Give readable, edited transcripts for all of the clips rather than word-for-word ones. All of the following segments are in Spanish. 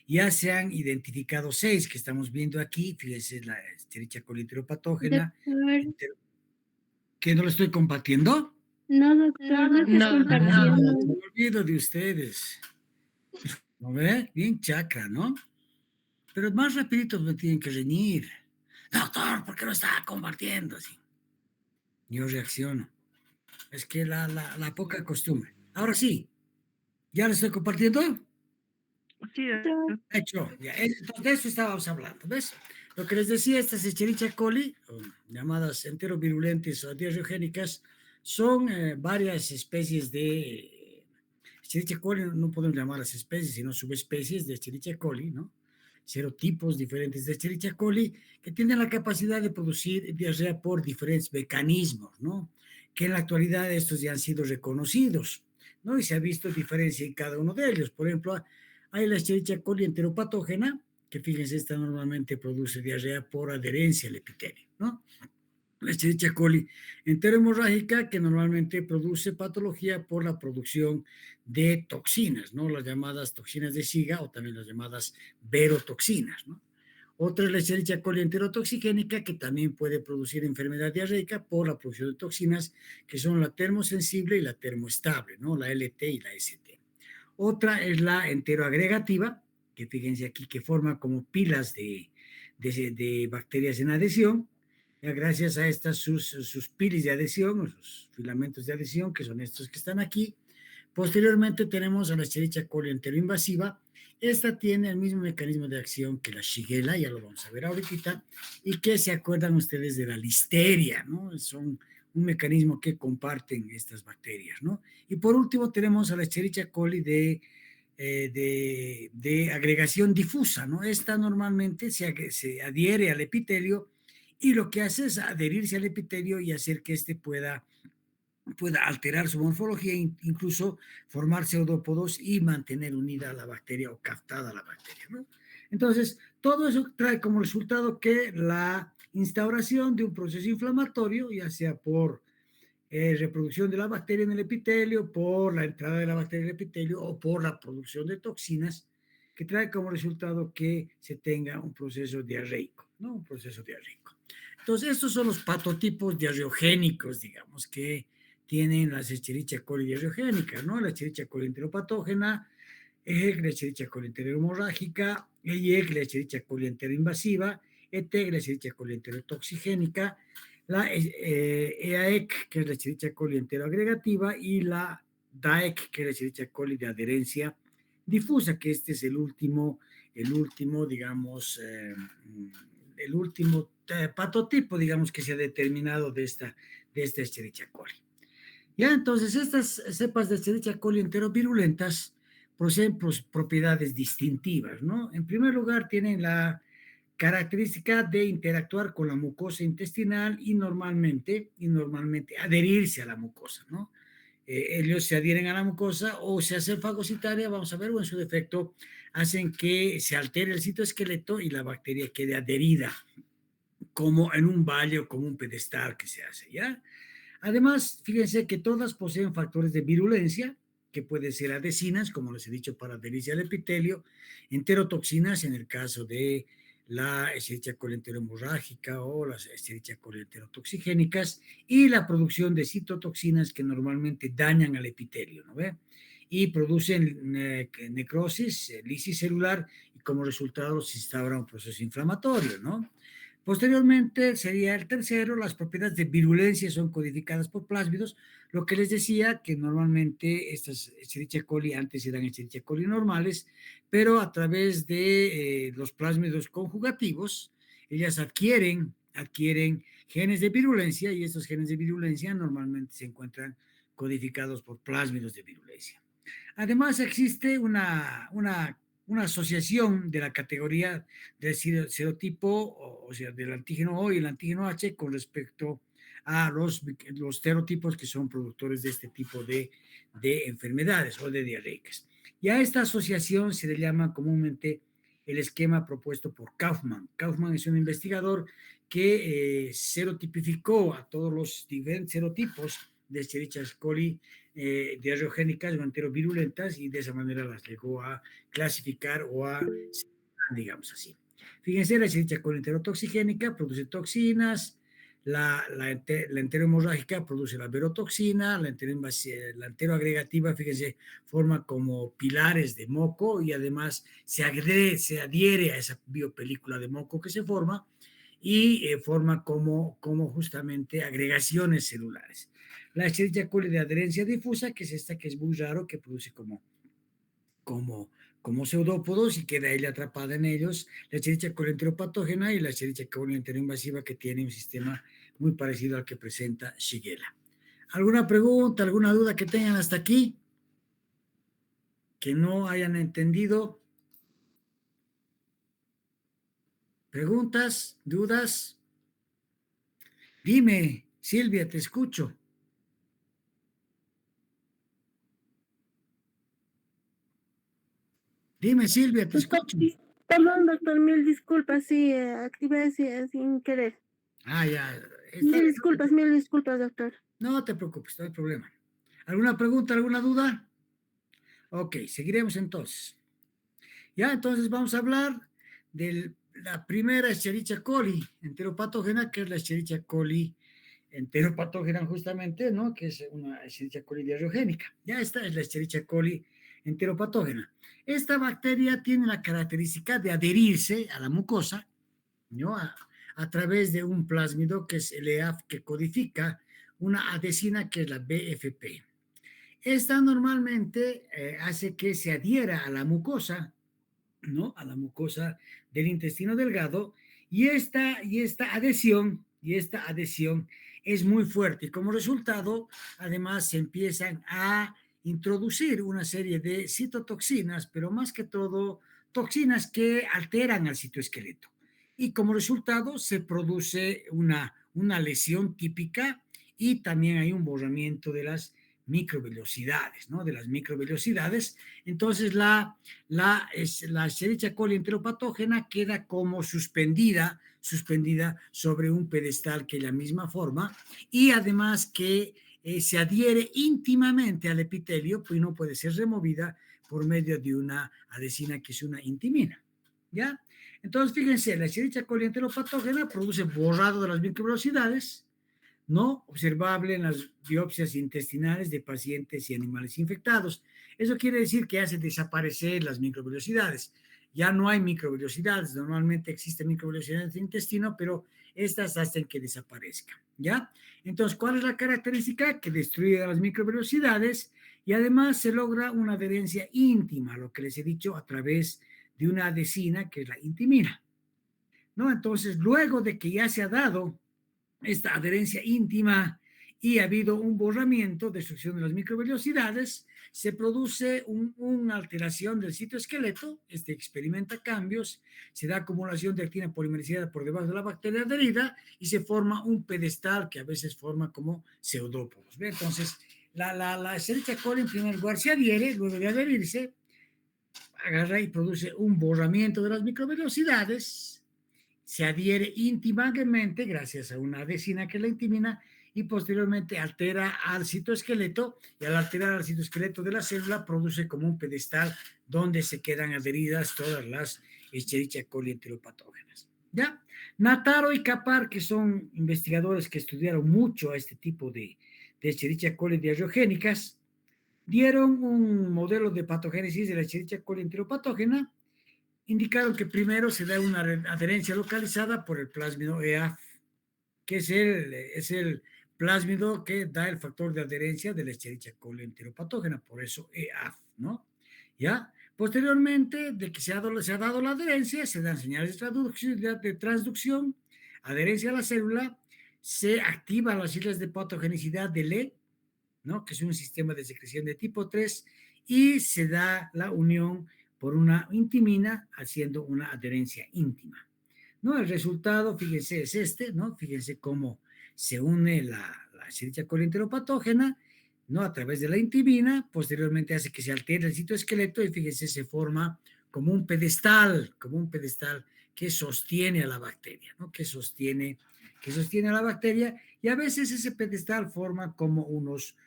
Ya se han identificado 6 que estamos viendo aquí. Fíjense, la Escherichia coli enteropatógena, Doctor, que no lo estoy compartiendo. no, doctor, no estás No, no. No, compartiendo. me olvido de ustedes. ¿No ve? Bien chacra, ¿no? Pero más rapidito me tienen que reñir. Doctor, ¿por qué no está compartiendo? Así. Yo reacciono. Es que la poca costumbre. Ahora sí, ¿ya lo estoy compartiendo? Sí, Doctor, Hecho, ya, entonces de eso estábamos hablando, ¿ves? Lo que les decía, estas Escherichia coli, o llamadas enterovirulentes o diarreogénicas, son varias especies de Escherichia coli, no podemos llamarlas especies, sino subespecies de Escherichia coli, ¿no? Serotipos diferentes de Escherichia coli que tienen la capacidad de producir diarrea por diferentes mecanismos, ¿no? Que en la actualidad estos ya han sido reconocidos, ¿no? Y se ha visto diferencia en cada uno de ellos. Por ejemplo, hay la Escherichia coli enteropatógena, que fíjense, esta normalmente produce diarrea por adherencia al epitelio, ¿no? La Escherichia coli enterohemorrágica, que normalmente produce patología por la producción de toxinas, ¿no? Las llamadas toxinas de Shiga o también las llamadas verotoxinas, ¿no? Otra es la Escherichia coli enterotoxigénica, que también puede producir enfermedad diarreica por la producción de toxinas, que son la termosensible y la termoestable, ¿no? La LT y la ST. Otra es la enteroagregativa, que fíjense aquí que forma como pilas de bacterias en adhesión. Ya gracias a estas sus pilis de adhesión, o sus filamentos de adhesión, que son estos que están aquí. Posteriormente tenemos a la Escherichia coli enteroinvasiva. Esta tiene el mismo mecanismo de acción que la Shigella, ya lo vamos a ver ahorita, y que se acuerdan ustedes de la listeria, ¿no? Son un mecanismo que comparten estas bacterias, ¿no? Y por último tenemos a la Escherichia coli de agregación difusa, ¿no? Esta normalmente se adhiere al epitelio y lo que hace es adherirse al epitelio y hacer que éste pueda alterar su morfología, incluso formar pseudópodos y mantener unida a la bacteria o captada a la bacteria, ¿no? Entonces, todo eso trae como resultado que la instauración de un proceso inflamatorio, ya sea por reproducción de la bacteria en el epitelio, por la entrada de la bacteria en el epitelio o por la producción de toxinas, que trae como resultado que se tenga un proceso diarreico, ¿no? Un proceso diarreico. Entonces, estos son los patotipos diarreogénicos, digamos, que tienen las Escherichia coli diarreogénicas, ¿no? La Escherichia coli enteropatógena, la Escherichia coli enterohemorrágica, EIEC, la Escherichia coli enteroinvasiva, ETEC, la Escherichia coli enterotoxigénica, la EAEC, que es la Escherichia coli enteroagregativa, y la DAEC, que es la Escherichia coli de adherencia difusa, que este es el último, digamos, el último patotipo, digamos, que se ha determinado de esta Escherichia coli. Ya, entonces, estas cepas de Escherichia coli enterovirulentas poseen propiedades distintivas, ¿no? En primer lugar, tienen la característica de interactuar con la mucosa intestinal y normalmente adherirse a la mucosa, ¿no? Ellos se adhieren a la mucosa o se hacen fagocitaria, vamos a ver, o en su defecto hacen que se altere el citoesqueleto y la bacteria quede adherida, como en un valle o como un pedestal que se hace, ¿ya? Además, fíjense que todas poseen factores de virulencia, que pueden ser adhesinas, como les he dicho, para adherirse al epitelio, enterotoxinas en el caso de la Escherichia coli enterohemorrágica o las Escherichia coli enterotoxigénicas, y la producción de citotoxinas que normalmente dañan al epitelio, ¿no ve? Y producen necrosis, lisis celular, y como resultado se instaura un proceso inflamatorio, ¿no? Posteriormente sería el tercero, las propiedades de virulencia son codificadas por plásmidos, lo que les decía que normalmente estas Escherichia coli antes eran Escherichia coli normales, pero a través de los plásmidos conjugativos, ellas adquieren genes de virulencia y estos genes de virulencia normalmente se encuentran codificados por plásmidos de virulencia. Además, existe una asociación de la categoría del serotipo, o sea, del antígeno O y el antígeno H con respecto a los serotipos que son productores de este tipo de enfermedades o de diarreicas. Y a esta asociación se le llama comúnmente el esquema propuesto por Kaufman. Kaufman es un investigador que serotipificó a todos los diferentes serotipos de Escherichia coli diarreogénicas o enterovirulentas y de esa manera las llegó a clasificar o a, digamos así. Fíjense, la Escherichia coli enterotoxigénica produce toxinas, la enterohemorrágica produce la verotoxina, la enteroagregativa, fíjense, forma como pilares de moco y además se adhiere a esa biopelícula de moco que se forma y forma como justamente agregaciones celulares. La Escherichia coli de adherencia difusa, que es esta que es muy raro, que produce como, como pseudópodos y queda ella atrapada en ellos, la Escherichia coli enteropatógena y la Escherichia coli enteroinvasiva, que tiene un sistema muy parecido al que presenta Shigella. ¿Alguna pregunta, alguna duda que tengan hasta aquí? Que no hayan entendido. ¿Preguntas? ¿Dudas? Dime, Silvia, te escucho. Dime, Silvia, te Doctor, escucho. perdón, doctor, mil disculpas, sí, activé sin querer. Ah, ya. Está Mil disculpas, doctor. No te preocupes, no hay problema. ¿Alguna pregunta, alguna duda? Ok, seguiremos entonces. Ya, entonces vamos a hablar de la primera Escherichia coli enteropatógena, que es la Escherichia coli enteropatógena justamente, ¿no? Que es una Escherichia coli diarreogénica. Ya esta es la Escherichia coli enteropatógena. Esta bacteria tiene la característica de adherirse a la mucosa, ¿no? A través de un plásmido que es el EAF, que codifica una adhesina que es la BFP. Esta normalmente hace que se adhiera a la mucosa, ¿no? A la mucosa del intestino delgado, y esta adhesión es muy fuerte y como resultado, además, se empiezan a introducir una serie de citotoxinas, pero más que todo, toxinas que alteran al citoesqueleto. Y como resultado, se produce una lesión típica y también hay un borramiento de las microvellosidades, ¿no? De las microvellosidades. Entonces, la Escherichia coli enteropatógena queda como suspendida sobre un pedestal que ella misma forma y además que se adhiere íntimamente al epitelio, pues no puede ser removida por medio de una adhesina que es una intimina. ¿Ya? Entonces, fíjense, la Escherichia coli enteropatógena produce borrado de las microvellosidades, no observable en las biopsias intestinales de pacientes y animales infectados. Eso quiere decir que hace desaparecer las microvellosidades. Ya no hay microvellosidades, normalmente existen microvellosidades en el intestino, pero estas hacen que desaparezcan, ¿ya? Entonces, ¿cuál es la característica? Que destruye las microvellosidades y además se logra una adherencia íntima, lo que les he dicho, a través de una adhesina que es la intimina, ¿no? Entonces, luego de que ya se ha dado esta adherencia íntima y ha habido un borramiento, destrucción de las microvellosidades, se produce una alteración del citoesqueleto, este experimenta cambios, se da acumulación de actina polimerizada por debajo de la bacteria adherida y se forma un pedestal que a veces forma como pseudópodos. Entonces, la Escherichia coli en primer lugar se adhiere, luego de adherirse, agarra y produce un borramiento de las microvellosidades, se adhiere íntimamente gracias a una adhesina que la intimina y posteriormente altera al citoesqueleto y al alterar al citoesqueleto de la célula produce como un pedestal donde se quedan adheridas todas las Escherichia coli enteropatógenas. ¿Ya? Nataro y Capar, que son investigadores que estudiaron mucho a este tipo de Escherichia coli diarreogénicas, dieron un modelo de patogénesis de la Escherichia coli enteropatógena. Indicaron que primero se da una adherencia localizada por el plásmido EAF, que es el plásmido que da el factor de adherencia de la Escherichia coli enteropatógena, por eso EAF, ¿no? ¿Ya? Posteriormente, de que se ha dado la adherencia, se dan señales de transducción, adherencia a la célula, se activan las islas de patogenicidad del E, ¿no? Que es un sistema de secreción de tipo 3, y se da la unión por una intimina haciendo una adherencia íntima, ¿no? El resultado, fíjense, es este, ¿no? Fíjense cómo se une la Escherichia coli enteropatógena, ¿no? A través de la intimina, posteriormente hace que se altere el citoesqueleto y fíjense, se forma como un pedestal que sostiene a la bacteria, ¿no? Que sostiene a la bacteria, y a veces ese pedestal forma como unos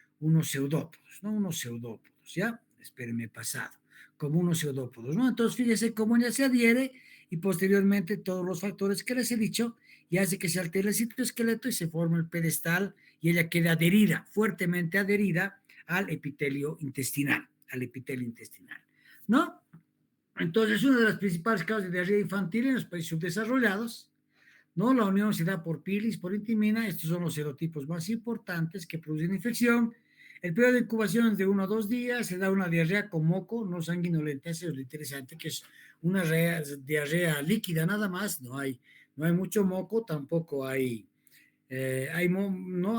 pseudópodos, ¿no? Unos pseudópodos, ¿ya? Espérenme, pasado, como unos pseudópodos, ¿no? Entonces, fíjese cómo ya se adhiere y posteriormente todos los factores que les he dicho y hace que se altere el citoesqueleto y se forma el pedestal y ella queda adherida, fuertemente adherida al epitelio intestinal, ¿no? Entonces, una de las principales causas de diarrea infantil en los países subdesarrollados, ¿no? La unión se da por pilis, por intimina. Estos son los serotipos más importantes que producen infección. El periodo de incubación es de 1 a 2 días. Se da una diarrea con moco, no sanguinolenta. Eso es lo interesante, que es una diarrea líquida nada más. No hay mucho moco, tampoco no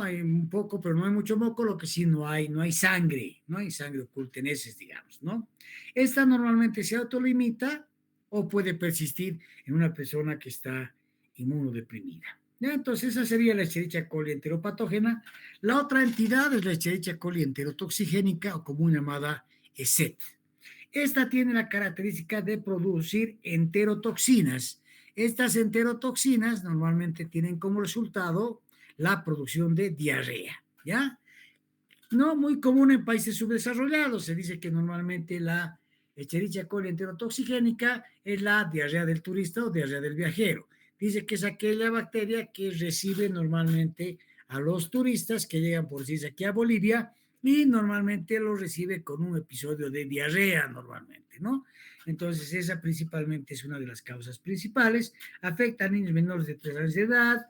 hay un poco, pero no hay mucho moco. Lo que sí no hay sangre oculta en heces, digamos, ¿no? Esta normalmente se autolimita o puede persistir en una persona que está inmunodeprimida. ¿Ya? Entonces, esa sería la Escherichia coli enteropatógena. La otra entidad es la Escherichia coli enterotoxigénica, o común llamada ESET. Esta tiene la característica de producir enterotoxinas. Estas enterotoxinas normalmente tienen como resultado la producción de diarrea, ¿ya? No muy común en países subdesarrollados. Se dice que normalmente la Escherichia coli enterotoxigénica es la diarrea del turista o diarrea del viajero. Dice que es aquella bacteria que recibe normalmente a los turistas que llegan por decirse aquí a Bolivia, y normalmente lo recibe con un episodio de diarrea normalmente, ¿no? Entonces esa principalmente es una de las causas principales. Afecta a niños menores de 3 años de edad.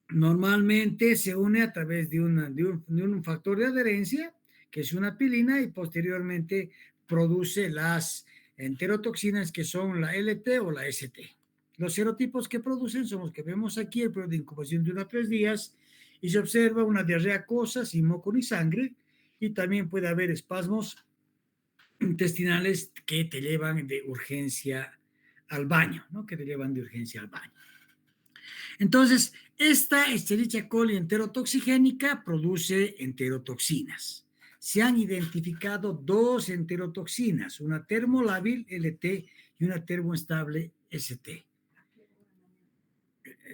Normalmente se une a través de un factor de adherencia, que es una pilina, y posteriormente produce las enterotoxinas, que son la LT o la ST. Los serotipos que producen son los que vemos aquí. El periodo de incubación de 1 a 3 días, y se observa una diarrea acuosa sin moco ni sangre, y también puede haber espasmos intestinales que te llevan de urgencia al baño, ¿no? Que te llevan de urgencia al baño. Entonces, esta Escherichia coli enterotoxigénica produce enterotoxinas. Se han identificado 2 enterotoxinas, una termolábil LT y una termoestable ST.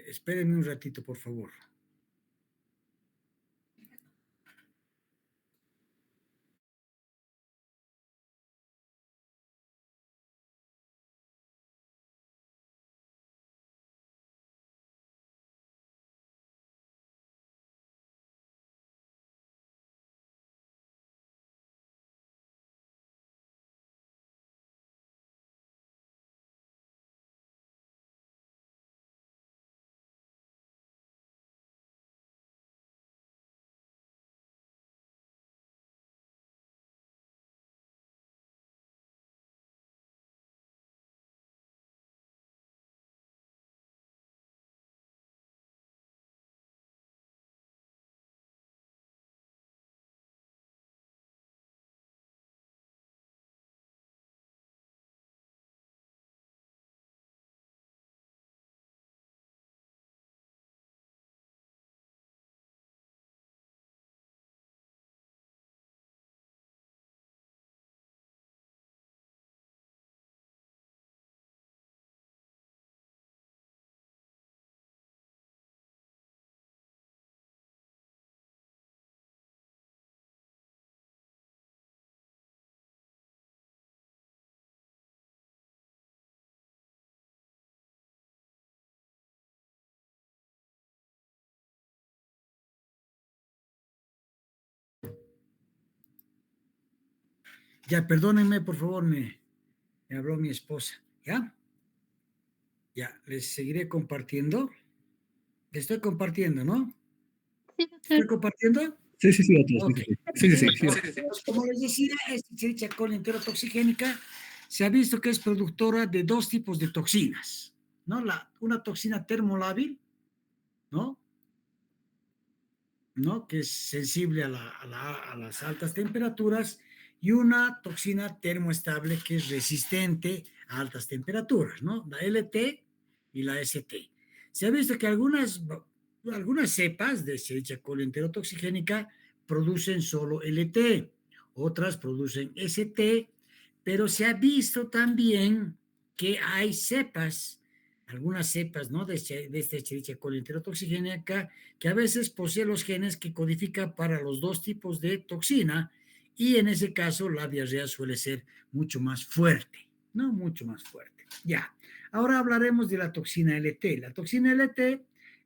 Espérenme un ratito, por favor. Ya, perdónenme, por favor, me habló mi esposa. ¿Ya? Ya, les seguiré compartiendo. Les estoy compartiendo, ¿no? Sí, ¿Estoy doctor. compartiendo? Sí, sí, sí, doctor. Ok. Sí, sí, sí. Sí, Pues, como les decía, esta Escherichia coli enterotoxigénica se ha visto que es productora de 2 tipos de toxinas, ¿no? Una toxina termolábil, ¿no? ¿No? Que es sensible a las altas temperaturas, y una toxina termoestable que es resistente a altas temperaturas, ¿no? La LT y la ST. Se ha visto que algunas cepas de Escherichia coli enterotoxigénica producen solo LT, otras producen ST, pero se ha visto también que hay cepas, algunas cepas, ¿no? De esta Escherichia coli enterotoxigénica, que a veces posee los genes que codifican para los dos tipos de toxina, y en ese caso la diarrea suele ser mucho más fuerte, ¿no? Mucho más fuerte. Ya. Ahora hablaremos de la toxina LT. La toxina LT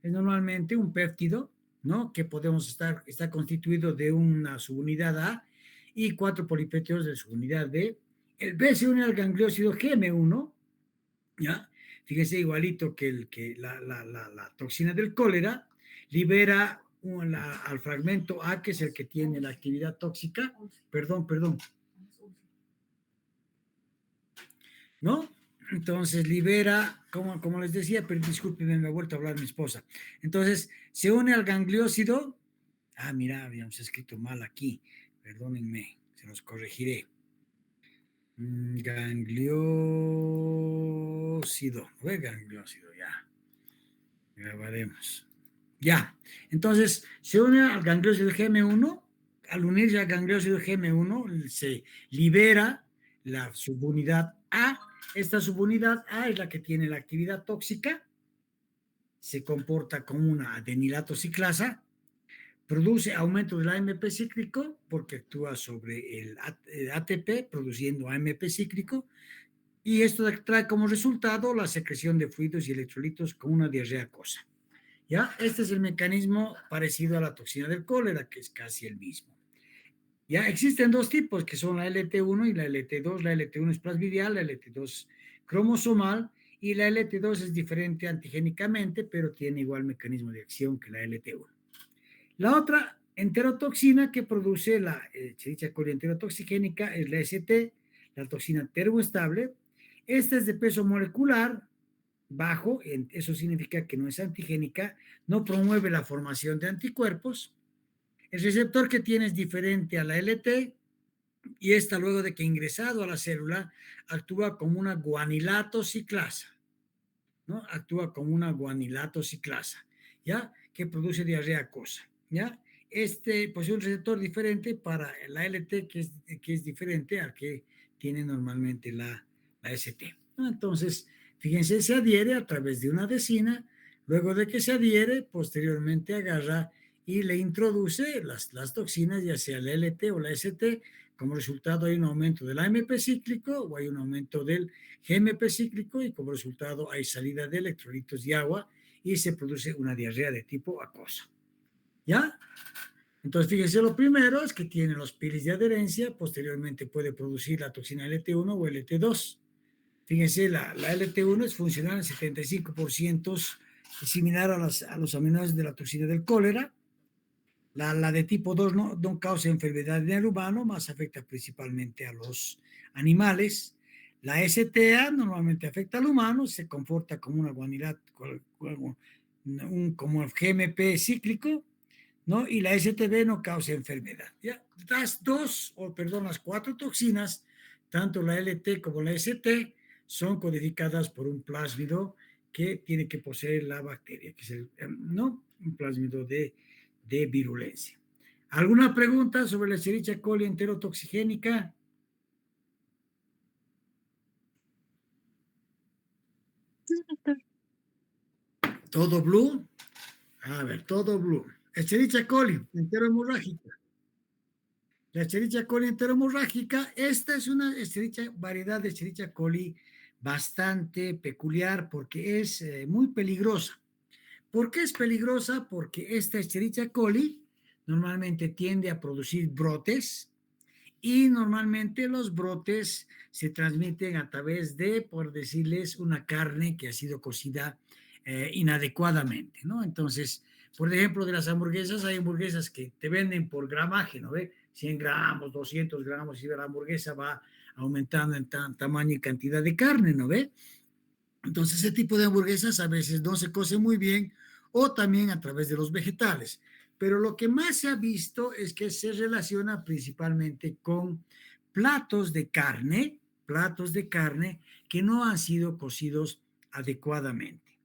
es normalmente un péptido, ¿no? Que está constituido de una subunidad A y 4 polipéptidos de subunidad B. El B se une al gangliósido GM1, ¿ya? Fíjese, igualito que la toxina del cólera, libera al fragmento A, que es el que tiene la actividad tóxica, perdón, ¿no? Entonces libera, como les decía, pero discúlpenme, me ha vuelto a hablar mi esposa. Entonces se une al gangliósido. Mira, habíamos escrito mal aquí, perdónenme, se los corregiré. Gangliósido, ¿no es gangliósido? Ya, grabaremos. Ya, entonces se une al gangliósido GM1. Al unirse al gangliósido GM1 se libera la subunidad A. Esta subunidad A es la que tiene la actividad tóxica, se comporta como una adenilato ciclasa, produce aumento del AMP cíclico porque actúa sobre el ATP produciendo AMP cíclico, y esto trae como resultado la secreción de fluidos y electrolitos con una diarrea acuosa. ¿Ya? Este es el mecanismo parecido a la toxina del cólera, que es casi el mismo. Ya existen dos tipos, que son la LT1 y la LT2. La LT1 es plasmidial, la LT2 cromosomal, y la LT2 es diferente antigénicamente, pero tiene igual mecanismo de acción que la LT1. La otra enterotoxina que produce la Escherichia coli enterotoxigénica es la ST, la toxina termoestable. Esta es de peso molecular bajo, eso significa que no es antigénica, no promueve la formación de anticuerpos. El receptor que tiene es diferente a la LT, y esta, luego de que ingresado a la célula, actúa como una guanilato ciclasa, ¿no? Actúa como una guanilato ciclasa, ¿ya? Que produce diarrea acuosa, ¿ya? Pues es un receptor diferente para la LT, que es diferente al que tiene normalmente la ST, ¿no? Entonces, fíjense, se adhiere a través de una adhesina. Luego de que se adhiere, posteriormente agarra y le introduce las toxinas, ya sea la LT o la ST. Como resultado hay un aumento del AMP cíclico o hay un aumento del GMP cíclico, y como resultado hay salida de electrolitos y agua y se produce una diarrea de tipo acuoso. ¿Ya? Entonces, fíjense, lo primero es que tiene los pilis de adherencia, posteriormente puede producir la toxina LT1 o LT2. Fíjense, la LT1 es funcional en 75%, similar a los aminoácidos de la toxina del cólera. La de tipo 2 no causa enfermedad en el humano, más afecta principalmente a los animales. La STA normalmente afecta al humano, se comporta como una guanidad, como el GMP cíclico, ¿no? Y la STB no causa enfermedad. ¿Ya? Las 4 toxinas, tanto la LT como la ST, son codificadas por un plásmido que tiene que poseer la bacteria, que es ¿no? Un plásmido de virulencia. ¿Alguna pregunta sobre la Escherichia coli enterotoxigénica? ¿Todo blue? A ver, todo blue. Escherichia coli enterohemorrágica. La Escherichia coli enterohemorrágica, esta es una variedad de Escherichia coli bastante peculiar porque es muy peligrosa. ¿Por qué es peligrosa? Porque esta Escherichia coli normalmente tiende a producir brotes, y normalmente los brotes se transmiten a través de, por decirles, una carne que ha sido cocida inadecuadamente, ¿no? Entonces, por ejemplo, de las hamburguesas, hay hamburguesas que te venden por gramaje, ¿no ve? 100 gramos, 200 gramos, y la hamburguesa va aumentando en tamaño y cantidad de carne, ¿no ve? Entonces, ese tipo de hamburguesas a veces no se cocen muy bien, o también a través de los vegetales. Pero lo que más se ha visto es que se relaciona principalmente con platos de carne que no han sido cocidos adecuadamente.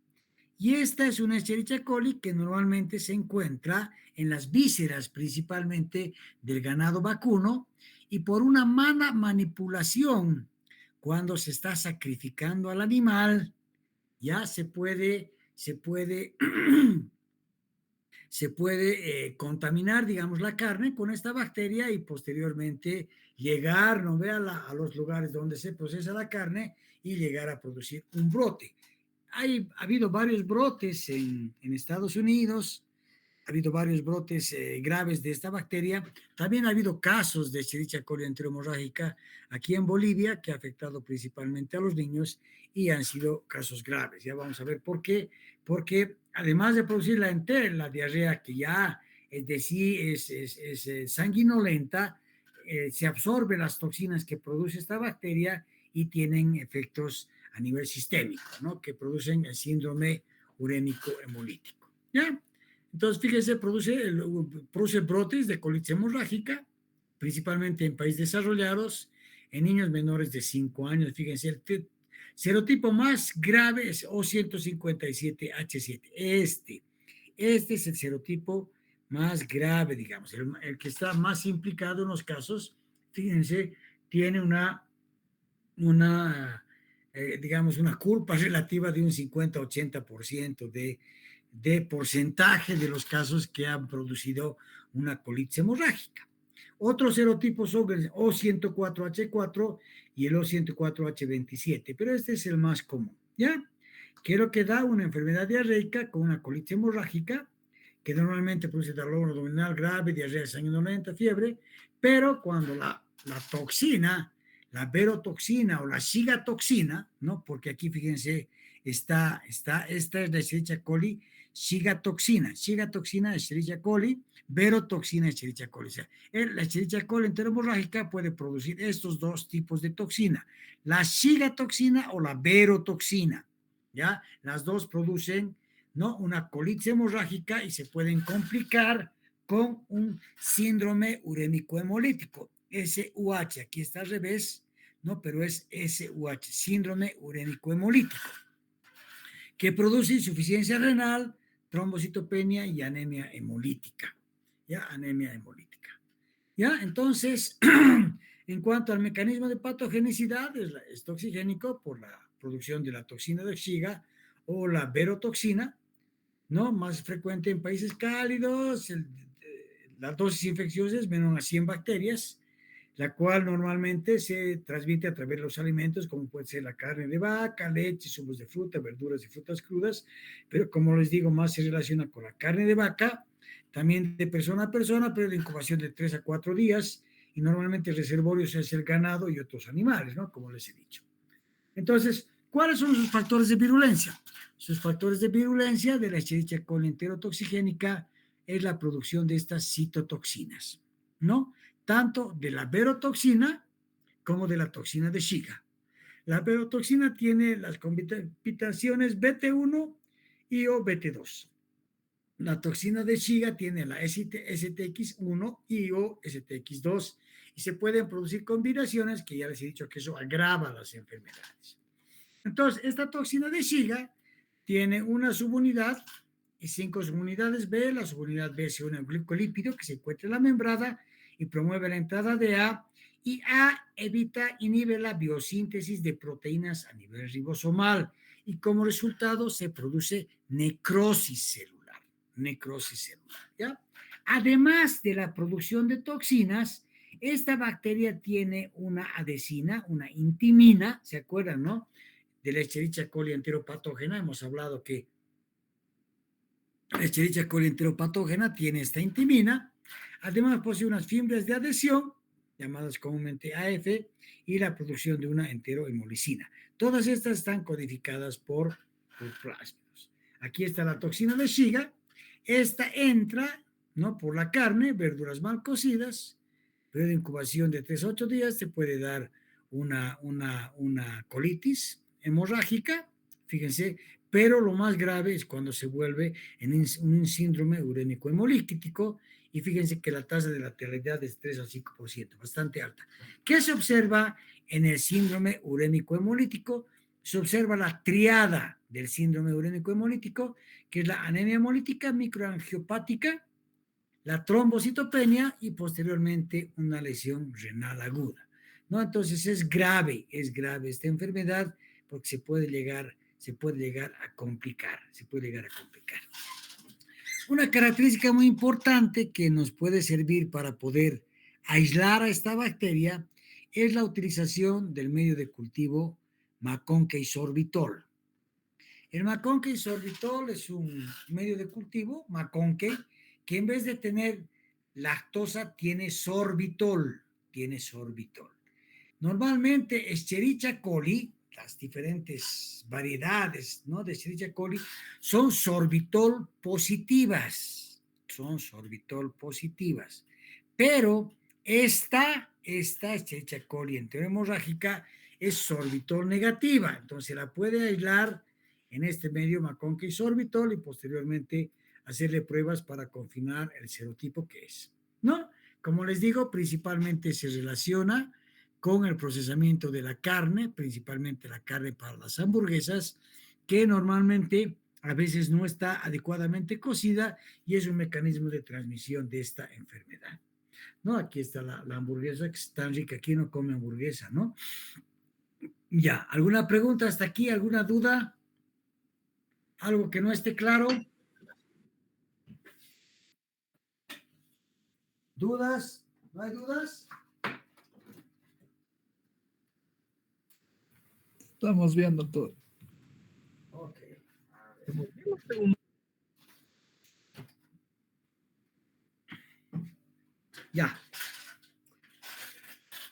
Y esta es una Escherichia coli que normalmente se encuentra en las vísceras, principalmente del ganado vacuno, y por una mala manipulación, cuando se está sacrificando al animal, ya se puede contaminar, digamos, la carne con esta bacteria y posteriormente llegar, no vea, a los lugares donde se procesa la carne y llegar a producir un brote. Ha habido varios brotes en Estados Unidos, ha habido varios brotes graves de esta bacteria. También ha habido casos de Escherichia coli enterohemorrágica aquí en Bolivia, que ha afectado principalmente a los niños y han sido casos graves. Ya vamos a ver por qué. Porque además de producir la diarrea, que ya de sí es sanguinolenta, se absorbe las toxinas que produce esta bacteria y tienen efectos a nivel sistémico, ¿no? Que producen el síndrome urémico hemolítico. ¿Ya? Entonces, fíjese, produce brotes de colitis hemorrágica, principalmente en países desarrollados, en niños menores de 5 años. Fíjense, el serotipo más grave es O157H7. Este es el serotipo más grave, digamos, el que está más implicado en los casos. Fíjense, tiene digamos, una culpa relativa de un 50-80% de porcentaje de los casos que han producido una colitis hemorrágica. Otros serotipos son el O104H4 y el O104H27, pero este es el más común, ¿ya? Que es lo que da una enfermedad diarreica con una colitis hemorrágica, que normalmente produce dolor abdominal grave, diarrea sanguinolenta, fiebre, pero cuando la toxina, la verotoxina o la cigatoxina, ¿no? Porque aquí, fíjense, esta es la Escherichia coli cigatoxina, Escherichia coli, verotoxina, Escherichia coli. O sea, la Escherichia coli enterohemorrágica puede producir estos dos tipos de toxina, la cigatoxina o la verotoxina, ¿ya? Las dos producen, ¿no?, una colitis hemorrágica y se pueden complicar con un síndrome urémico hemolítico, SUH, aquí está al revés, ¿no? Pero es SUH, síndrome urémico hemolítico, que produce insuficiencia renal, trombocitopenia y anemia hemolítica. ¿Ya? Anemia hemolítica. ¿Ya? Entonces, en cuanto al mecanismo de patogenicidad, es toxigénico por la producción de la toxina de Shiga o la verotoxina, ¿no? Más frecuente en países cálidos, la dosis infecciosa es menor a 100 bacterias, la cual normalmente se transmite a través de los alimentos, como puede ser la carne de vaca, leche, zumos de fruta, verduras y frutas crudas, pero como les digo, más se relaciona con la carne de vaca, también de persona a persona, pero de incubación de 3 a 4 días, y normalmente el reservorio es el ganado y otros animales, ¿no? Como les he dicho. Entonces, ¿cuáles son sus factores de virulencia? Sus factores de virulencia de la Escherichia coli enterotoxigénica es la producción de estas citotoxinas, ¿no? Tanto de la verotoxina como de la toxina de Shiga. La verotoxina tiene las concentraciones BT1 y o BT2. La toxina de Shiga tiene la STX1 y o STX2 y se pueden producir combinaciones que ya les he dicho que eso agrava las enfermedades. Entonces, esta toxina de Shiga tiene una subunidad y 5 subunidades B. La subunidad B es un glicolípido que se encuentra en la membrana y promueve la entrada de A, y A inhibe la biosíntesis de proteínas a nivel ribosomal y como resultado se produce necrosis celular, ¿ya? Además de la producción de toxinas, esta bacteria tiene una adesina, una intimina, ¿se acuerdan, no?, de la Escherichia coli enteropatógena. Hemos hablado que la Escherichia coli enteropatógena tiene esta intimina. Además posee unas fibras de adhesión, llamadas comúnmente AF, y la producción de una enterohemolicina. Todas estas están codificadas por plásmidos. Aquí está la toxina de Shiga. Esta entra, ¿no?, por la carne, verduras mal cocidas, periodo de incubación de 3 a 8 días, se puede dar una colitis hemorrágica, fíjense, pero lo más grave es cuando se vuelve en un síndrome urémico hemolítico, y fíjense que la tasa de letalidad es 3 al 5%, bastante alta. ¿Qué se observa en el síndrome urémico hemolítico? Se observa la triada del síndrome urémico hemolítico, que es la anemia hemolítica microangiopática, la trombocitopenia y posteriormente una lesión renal aguda, ¿no? Entonces es grave esta enfermedad porque se puede llegar a complicar. Una característica muy importante que nos puede servir para poder aislar a esta bacteria es la utilización del medio de cultivo McConkey sorbitol. El McConkey sorbitol es un medio de cultivo, McConkey, que en vez de tener lactosa tiene sorbitol. Normalmente Escherichia coli, las diferentes variedades, ¿no?, de Escherichia coli son sorbitol positivas, pero esta Escherichia coli enterohemorrágica es sorbitol negativa, entonces la puede aislar en este medio McConkey sorbitol y posteriormente hacerle pruebas para confirmar el serotipo que es, ¿no? Como les digo, principalmente se relaciona con el procesamiento de la carne, principalmente la carne para las hamburguesas, que normalmente a veces no está adecuadamente cocida y es un mecanismo de transmisión de esta enfermedad, ¿no? Aquí está la hamburguesa, que es tan rica, aquí no come hamburguesa, ¿no? Ya, ¿alguna pregunta hasta aquí? ¿Alguna duda? ¿Algo que no esté claro? ¿Dudas? ¿No hay dudas? Estamos bien, doctor. Ok. Ya.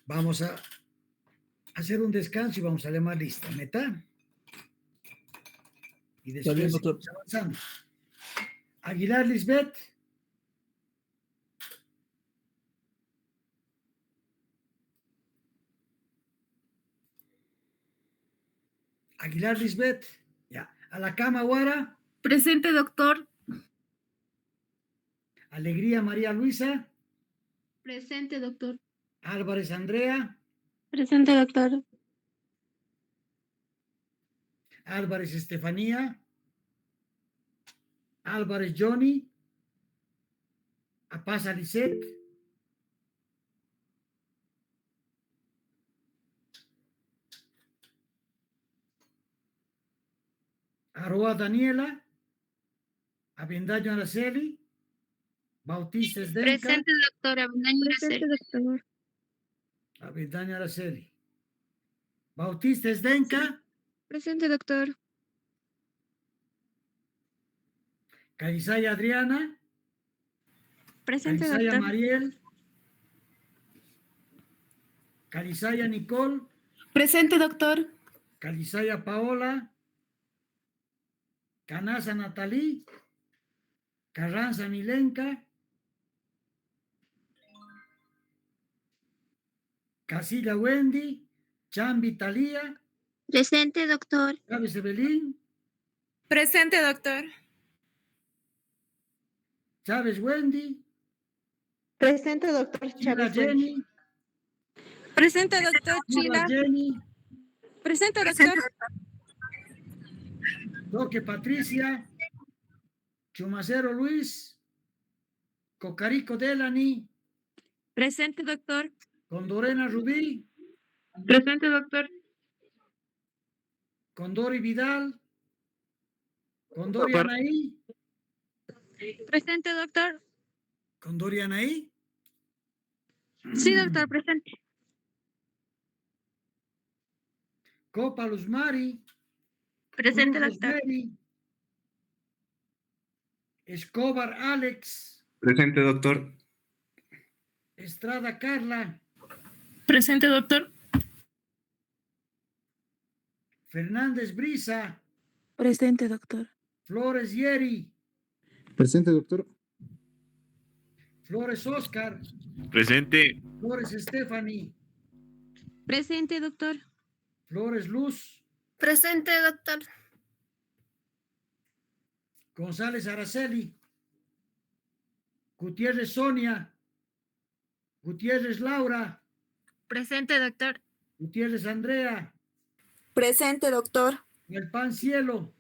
Vamos a hacer un descanso y vamos a llamar lista, ¿meta? Y Está bien, después doctor. seguimos avanzando. Aguilar Lisbeth. Aguilar Lisbeth. Ya. A la cama, Guara. Presente, doctor. Alegría María Luisa. Presente, doctor. Álvarez Andrea. Presente, doctor. Álvarez Estefanía. Álvarez Johnny. Apaza Lisette. Aroa Daniela. Avendaño Araceli. Bautista Esdenca. Presente, doctora. Presente, doctor. Avendaño Araceli. Bautista Esdenca. Presente, doctor. Calizaya Adriana. Presente, Calizaya doctor. Mariel. Calizaya Nicole. Presente, doctor. Calizaya Paola. Canaza Natalí. Carranza Milenka. Casilla Wendy. Chambi Talía. Presente, doctor. Chávez Evelyn. Presente, doctor. Chávez Wendy. Presente, doctor. Chila Jenny. Presente, doctor. Chila Jenny. Presente, doctor. Doque Patricia. Chumacero Luis. Cocarico Delany. Presente, doctor. Condorena Rubí. Presente, doctor. Condori Vidal. Condori Anaí. Presente, doctor. Condori Anaí. Sí, doctor, presente. Copa Luz Mari. Presente, Cruz doctor. Rosemary. Escobar Alex. Presente, doctor. Estrada Carla. Presente, doctor. Fernández Brisa. Presente, doctor. Flores Yeri. Presente, doctor. Flores Oscar. Presente. Flores Stephanie. Presente, doctor. Flores Luz. Presente, doctor. González Araceli. Gutiérrez Sonia. Gutiérrez Laura. Presente, doctor. Gutiérrez Andrea. Presente, doctor. El Pan Cielo.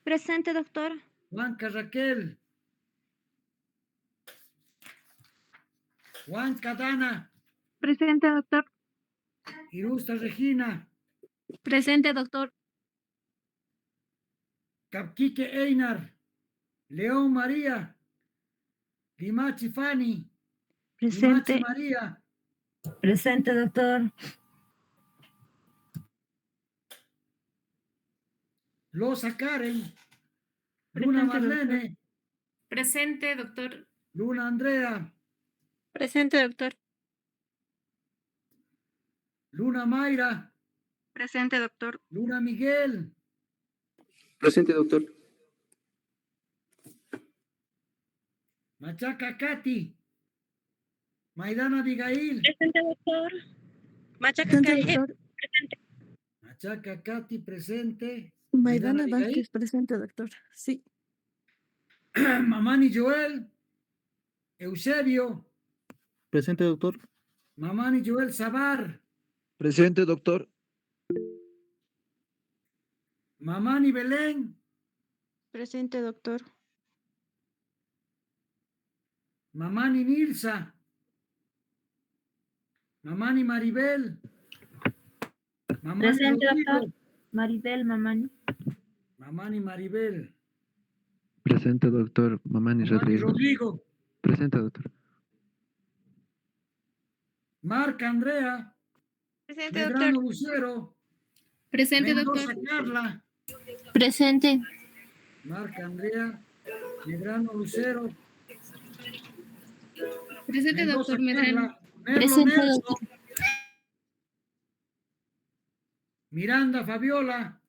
Presente, doctor. Huanca Raquel. Huanca Dana. Presente, doctor. Irusta Regina. Presente, doctor. Capquique Einar. León María. Limachi Fanny. Limachi María. Presente, doctor. Loza Karen. Luna Marlene. Presente, doctor. Luna Andrea. Presente, doctor. Luna Mayra. Presente, doctor. Luna Miguel. Presente, doctor. Machaca Katy. Maidana Abigail. Presente, doctor. Machaca Calle. Machaca Katy presente. Maidana Abigail. Vázquez, presente, doctor. Sí. Mamani Joel. Eusebio. Presente, doctor. Mamani Joel Sabar. Presente, doctor. Mamani Belén. Presente, doctor. Mamani Nilsa. Mamani Maribel. Mamani Presente, Rodrigo. doctor. Maribel, Mamani. Mamani Maribel. Presente, doctor. Mamani Mamani Rodrigo. Rodrigo. Presente, doctor. Marca Andrea. Presente, Medrano Lucero. Presente, Mendoza Carla. Presente. Marca Andrea. Medrano Lucero. Presente, Mendoza doctor Medrano. Carla. Merlo Presente, Nelson. Miranda Fabiola.